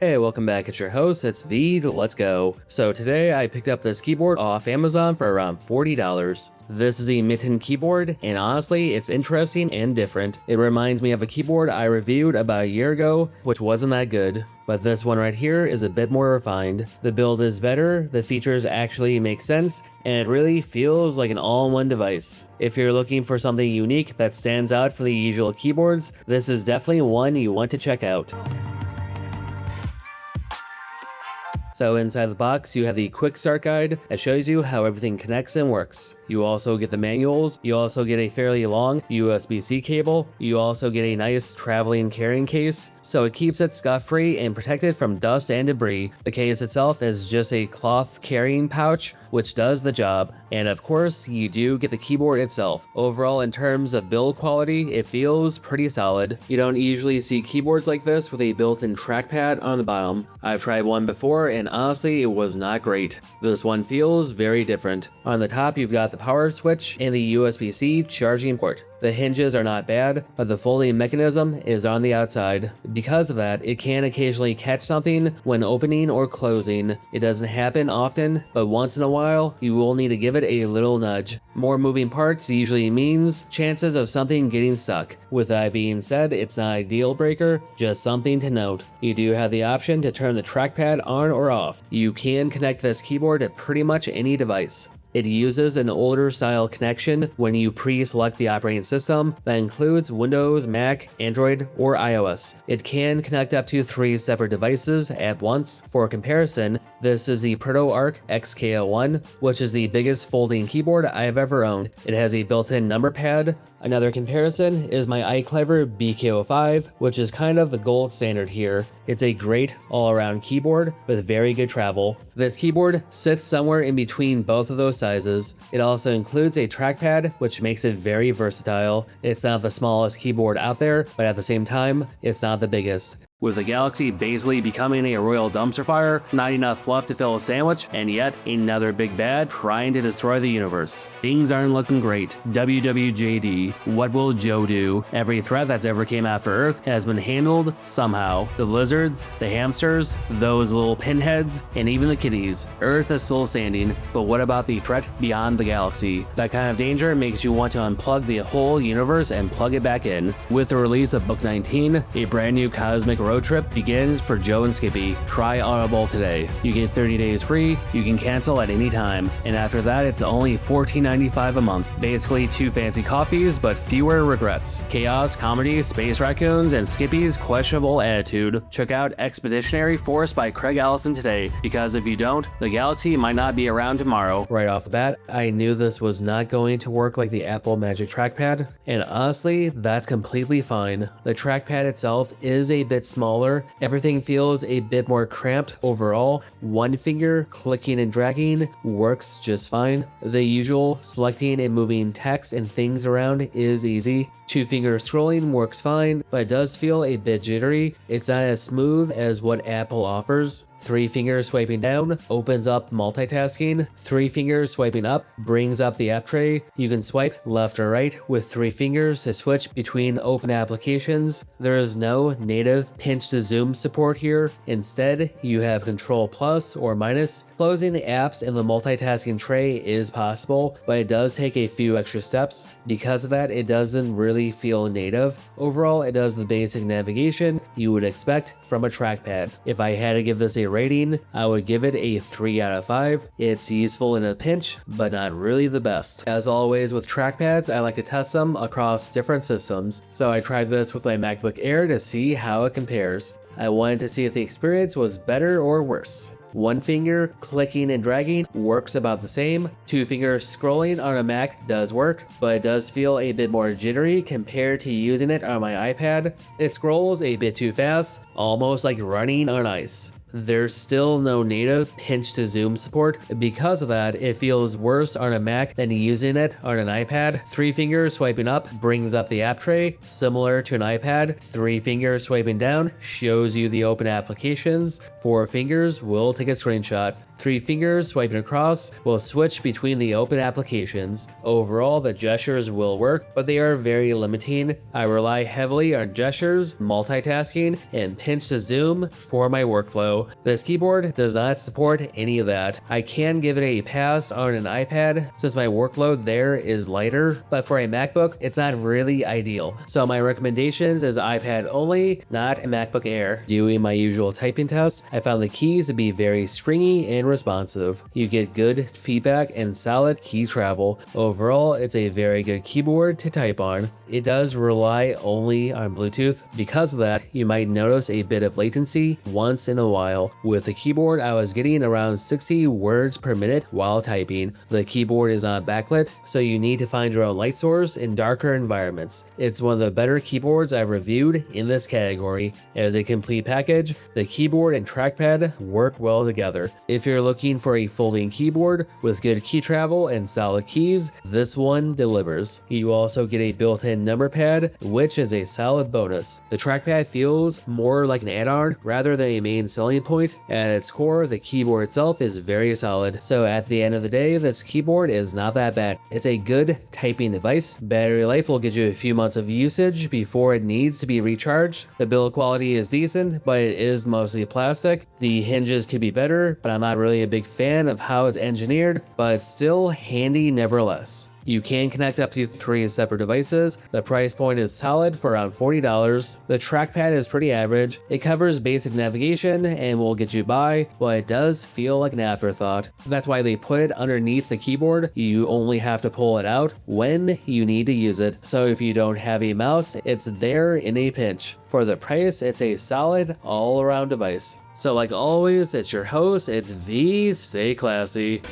Hey, welcome back. It's your host, it's V, let's go. So today I picked up this keyboard off Amazon for around $40. This is a MEETION keyboard, and honestly, it's interesting and different. It reminds me of a keyboard I reviewed about a year ago, which wasn't that good. But this one right here is a bit more refined. The build is better, the features actually make sense, and it really feels like an all-in-one device. If you're looking for something unique that stands out from the usual keyboards, this is definitely one you want to check out. So inside the box, you have the quick start guide that shows you how everything connects and works. You also get the manuals, you also get a fairly long USB-C cable, you also get a nice traveling carrying case, so it keeps it scuff-free and protected from dust and debris. The case itself is just a cloth carrying pouch, which does the job, and of course, you do get the keyboard itself. Overall, in terms of build quality, it feels pretty solid. You don't usually see keyboards like this with a built-in trackpad on the bottom. I've tried one before, and honestly, it was not great. This one feels very different. On the top, you've got the power switch and the USB-C charging port. The hinges are not bad, but the folding mechanism is on the outside. Because of that, it can occasionally catch something when opening or closing. It doesn't happen often, but once in a while, you will need to give it a little nudge. More moving parts usually means chances of something getting stuck. With that being said, it's not a deal breaker, just something to note. You do have the option to turn the trackpad on or off. You can connect this keyboard to pretty much any device. It uses an older style connection when you pre-select the operating system that includes Windows, Mac, Android, or iOS. It can connect up to 3 separate devices at once. For comparison, this is the Prologue XK01, which is the biggest folding keyboard I've ever owned. It has a built-in number pad. Another comparison is my iClever BK05, which is kind of the gold standard here. It's a great all-around keyboard with very good travel. This keyboard sits somewhere in between both of those sizes. It also includes a trackpad, which makes it very versatile. It's not the smallest keyboard out there, but at the same time, it's not the biggest. With the Galaxy basically becoming a royal dumpster fire, not enough fluff to fill a sandwich, and yet another big bad trying to destroy the universe. Things aren't looking great. WWJD, what will Joe do? Every threat that's ever came after Earth has been handled somehow. The lizards, the hamsters, those little pinheads, and even the kitties. Earth is still standing, but what about the threat beyond the galaxy? That kind of danger makes you want to unplug the whole universe and plug it back in. With the release of Book 19, a brand new cosmic road trip begins for Joe and Skippy. Try Audible today. You get 30 days free, you can cancel at any time, and after that it's only $14.95 a month. Basically 2 fancy coffees, but fewer regrets. Chaos, comedy, space raccoons, and Skippy's questionable attitude. Check out Expeditionary Force by Craig Allison today, because if you don't, the galaxy might not be around tomorrow. Right off the bat, I knew this was not going to work like the Apple Magic Trackpad, and honestly, that's completely fine. The trackpad itself is a bit smaller. Everything feels a bit more cramped overall. One finger clicking and dragging works just fine. The usual selecting and moving text and things around is easy. 2-finger scrolling works fine, but it does feel a bit jittery. It's not as smooth as what Apple offers. 3-finger swiping down opens up multitasking. 3-finger swiping up brings up the app tray. You can swipe left or right with 3 fingers to switch between open applications. There is no native pinch to zoom support here. Instead, you have Control plus or minus. Closing the apps in the multitasking tray is possible, but it does take a few extra steps. Because of that, it doesn't really feel native. Overall, it does the basic navigation you would expect from a trackpad. If I had to give this a rating, I would give it a 3 out of 5. It's useful in a pinch, but not really the best. As always with trackpads, I like to test them across different systems, so I tried this with my MacBook Air to see how it compares. I wanted to see if the experience was better or worse. 1-finger clicking and dragging works about the same. 2-finger scrolling on a Mac does work, but it does feel a bit more jittery compared to using it on my iPad. It scrolls a bit too fast, almost like running on ice. There's still no native pinch to zoom support. Because of that, it feels worse on a Mac than using it on an iPad. 3-finger swiping up brings up the app tray, similar to an iPad. 3-finger swiping down shows you the open applications. 4 fingers will take take a screenshot. 3 fingers swiping across will switch between the open applications. Overall, the gestures will work, but they are very limiting. I rely heavily on gestures, multitasking, and pinch to zoom for my workflow. This keyboard does not support any of that. I can give it a pass on an iPad since my workload there is lighter, but for a MacBook, it's not really ideal. So my recommendations is iPad only, not a MacBook Air. Doing my usual typing tests, I found the keys to be very springy and responsive. You get good feedback and solid key travel. Overall, it's a very good keyboard to type on. It does rely only on Bluetooth. Because of that, you might notice a bit of latency once in a while. With the keyboard, I was getting around 60 words per minute while typing. The keyboard is not backlit, so you need to find your own light source in darker environments. It's one of the better keyboards I've reviewed in this category. As a complete package, the keyboard and trackpad work well together. If you're looking for a folding keyboard with good key travel and solid keys, this one delivers. You also get a built-in number pad, which is a solid bonus. The trackpad feels more like an add-on rather than a main selling point. At its core, the keyboard itself is very solid, so at the end of the day, this keyboard is not that bad. It's a good typing device. Battery life will get you a few months of usage before it needs to be recharged. The build quality is decent, but it is mostly plastic. The hinges could be better, but I'm not really a big fan of how it's engineered, but still handy nevertheless. You can connect up to 3 separate devices. The price point is solid for around $40. The trackpad is pretty average. It covers basic navigation and will get you by, but it does feel like an afterthought. That's why they put it underneath the keyboard. You only have to pull it out when you need to use it. So if you don't have a mouse, it's there in a pinch. For the price, it's a solid all-around device. So like always, it's your host, it's V, stay classy.